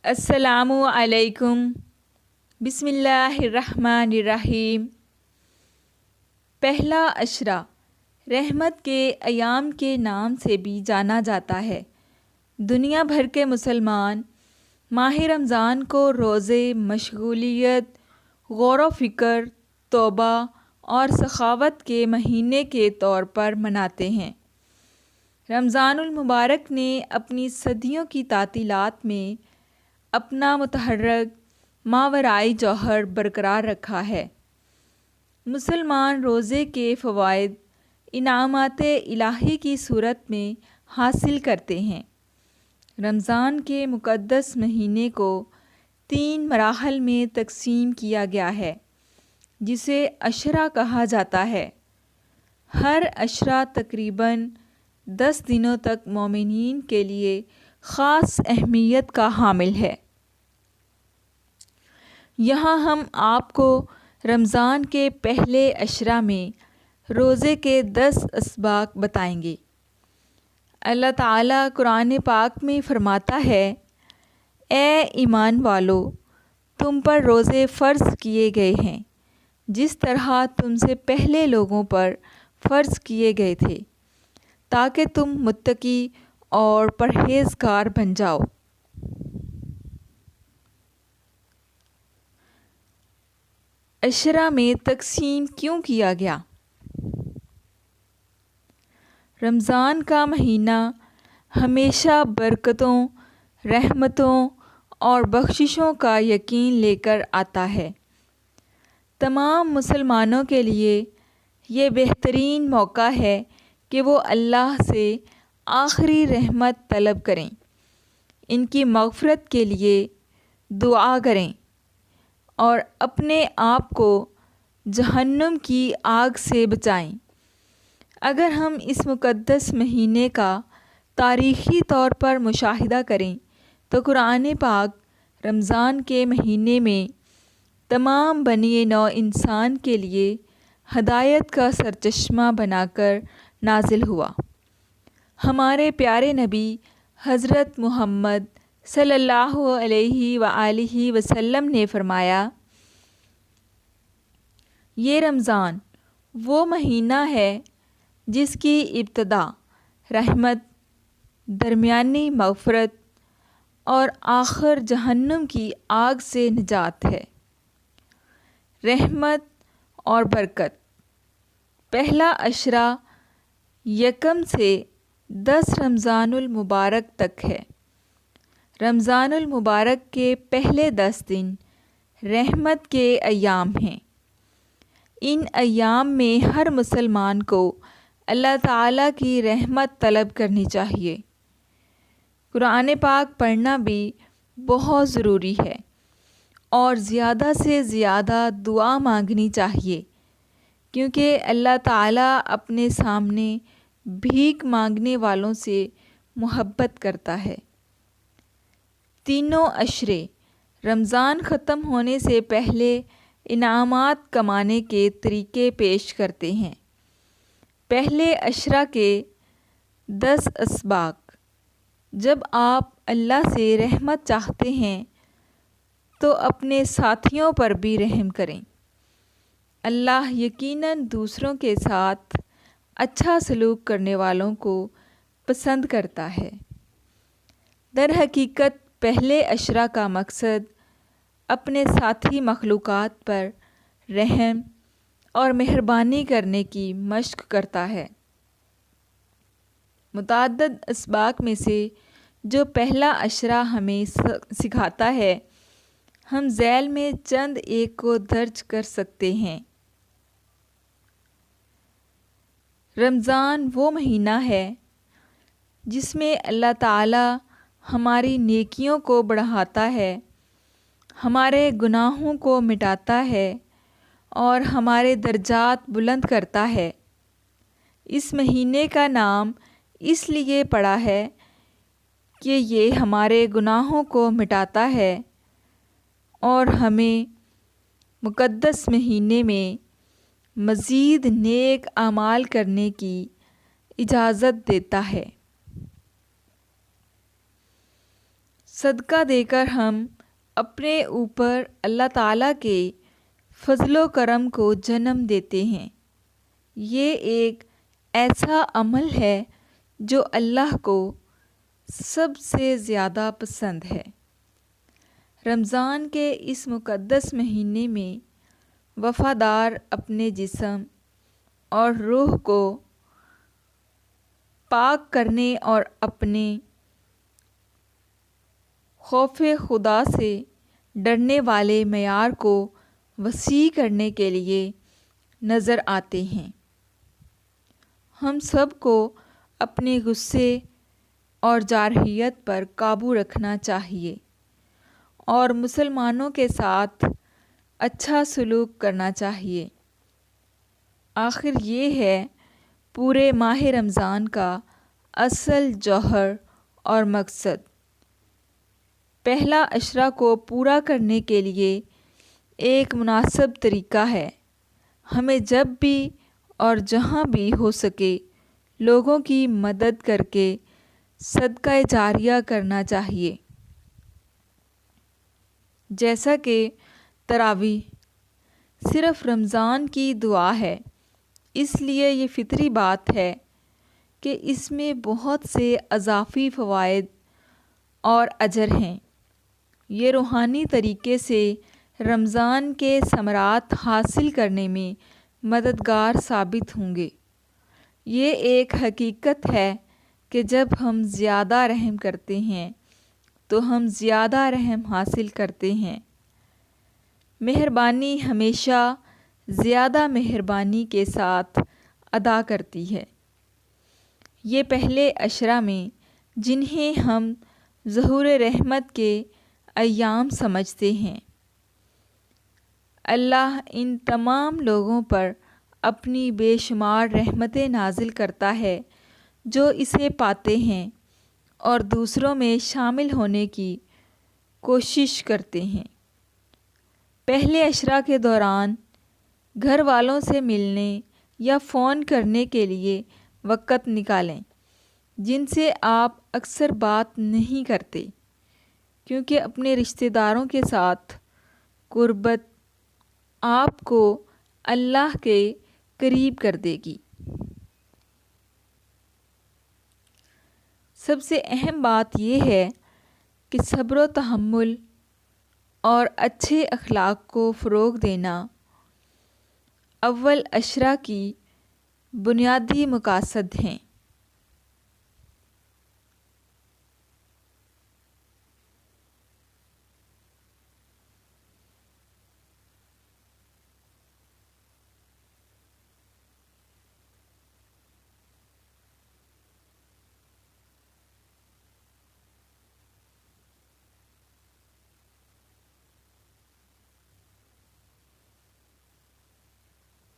السلام علیکم۔ بسم اللہ الرحمن الرحیم۔ پہلا عشرہ رحمت کے ایام کے نام سے بھی جانا جاتا ہے۔ دنیا بھر کے مسلمان ماہ رمضان کو روزے، مشغولیت، غور و فکر، توبہ اور سخاوت کے مہینے کے طور پر مناتے ہیں۔ رمضان المبارک نے اپنی صدیوں کی تعطیلات میں اپنا متحرک ماورائی جوہر برقرار رکھا ہے۔ مسلمان روزے کے فوائد انعامات الہی کی صورت میں حاصل کرتے ہیں۔ رمضان کے مقدس مہینے کو 3 مراحل میں تقسیم کیا گیا ہے، جسے عشرہ کہا جاتا ہے۔ ہر عشرہ تقریباً 10 دنوں تک مومنین کے لیے خاص اہمیت کا حامل ہے۔ یہاں ہم آپ کو رمضان کے پہلے عشرہ میں روزے کے 10 اسباق بتائیں گے۔ اللہ تعالیٰ قرآن پاک میں فرماتا ہے، اے ایمان والو، تم پر روزے فرض کیے گئے ہیں جس طرح تم سے پہلے لوگوں پر فرض کیے گئے تھے، تاکہ تم متقی اور پرہیزگار بن جاؤ۔ عشرہ میں تقسیم کیوں کیا گیا؟ رمضان کا مہینہ ہمیشہ برکتوں، رحمتوں اور بخششوں کا یقین لے کر آتا ہے۔ تمام مسلمانوں کے لیے یہ بہترین موقع ہے کہ وہ اللہ سے آخری رحمت طلب کریں، ان کی مغفرت کے لیے دعا کریں اور اپنے آپ کو جہنم کی آگ سے بچائیں۔ اگر ہم اس مقدس مہینے کا تاریخی طور پر مشاہدہ کریں تو قرآن پاک رمضان کے مہینے میں تمام بنی نوع انسان کے لیے ہدایت کا سرچشمہ بنا کر نازل ہوا۔ ہمارے پیارے نبی حضرت محمد صلی اللہ علیہ وآلہ وسلم نے فرمایا، یہ رمضان وہ مہینہ ہے جس کی ابتدا رحمت، درمیانی مغفرت اور آخر جہنم کی آگ سے نجات ہے۔ رحمت اور برکت۔ پہلا عشرہ 1 سے 10 رمضان المبارک تک ہے۔ رمضان المبارک کے پہلے 10 دن رحمت کے ایام ہیں۔ ان ایام میں ہر مسلمان کو اللہ تعالیٰ کی رحمت طلب کرنی چاہیے۔ قرآن پاک پڑھنا بھی بہت ضروری ہے اور زیادہ سے زیادہ دعا مانگنی چاہیے، کیونکہ اللہ تعالیٰ اپنے سامنے بھیک مانگنے والوں سے محبت کرتا ہے۔ تینوں عشرے رمضان ختم ہونے سے پہلے انعامات کمانے کے طریقے پیش کرتے ہیں۔ پہلے عشرہ کے 10 اسباق۔ جب آپ اللہ سے رحمت چاہتے ہیں تو اپنے ساتھیوں پر بھی رحم کریں۔ اللہ یقیناً دوسروں کے ساتھ اچھا سلوک کرنے والوں کو پسند کرتا ہے۔ در حقیقت پہلے عشرہ کا مقصد اپنے ساتھی مخلوقات پر رحم اور مہربانی کرنے کی مشق کرتا ہے۔ متعدد اسباق میں سے جو پہلا عشرہ ہمیں سکھاتا ہے، ہم ذیل میں چند ایک کو درج کر سکتے ہیں۔ رمضان وہ مہینہ ہے جس میں اللہ تعالیٰ ہماری نیکیوں کو بڑھاتا ہے، ہمارے گناہوں کو مٹاتا ہے اور ہمارے درجات بلند کرتا ہے۔ اس مہینے کا نام اس لیے پڑا ہے کہ یہ ہمارے گناہوں کو مٹاتا ہے اور ہمیں مقدس مہینے میں مزید نیک اعمال کرنے کی اجازت دیتا ہے۔ صدقہ دے کر ہم اپنے اوپر اللہ تعالیٰ کے فضل و کرم کو جنم دیتے ہیں۔ یہ ایک ایسا عمل ہے جو اللہ کو سب سے زیادہ پسند ہے۔ رمضان کے اس مقدس مہینے میں وفادار اپنے جسم اور روح کو پاک کرنے اور اپنے خوف خدا سے ڈرنے والے معیار کو وسیع کرنے کے لیے نظر آتے ہیں۔ ہم سب کو اپنے غصے اور جارحیت پر قابو رکھنا چاہیے اور مسلمانوں کے ساتھ اچھا سلوک کرنا چاہیے۔ آخر یہ ہے پورے ماہ رمضان کا اصل جوہر اور مقصد۔ پہلا عشرہ کو پورا کرنے کے لیے ایک مناسب طریقہ ہے۔ ہمیں جب بھی اور جہاں بھی ہو سکے لوگوں کی مدد کر کے صدقہ جاریہ کرنا چاہیے، جیسا کہ تراویح صرف رمضان کی دعا ہے، اس لیے یہ فطری بات ہے کہ اس میں بہت سے اضافی فوائد اور اجر ہیں۔ یہ روحانی طریقے سے رمضان کے ثمرات حاصل کرنے میں مددگار ثابت ہوں گے۔ یہ ایک حقیقت ہے کہ جب ہم زیادہ رحم کرتے ہیں تو ہم زیادہ رحم حاصل کرتے ہیں۔ مہربانی ہمیشہ زیادہ مہربانی کے ساتھ ادا کرتی ہے۔ یہ پہلے عشرہ میں جنہیں ہم ظہور رحمت کے ایام سمجھتے ہیں، اللہ ان تمام لوگوں پر اپنی بے شمار رحمتیں نازل کرتا ہے جو اسے پاتے ہیں اور دوسروں میں شامل ہونے کی کوشش کرتے ہیں۔ پہلے عشرہ کے دوران گھر والوں سے ملنے یا فون کرنے کے لیے وقت نکالیں جن سے آپ اکثر بات نہیں کرتے، کیونکہ اپنے رشتہ داروں کے ساتھ قربت آپ کو اللہ کے قریب کر دے گی۔ سب سے اہم بات یہ ہے کہ صبر و تحمل اور اچھے اخلاق کو فروغ دینا اول عشرہ کی بنیادی مقاصد ہیں۔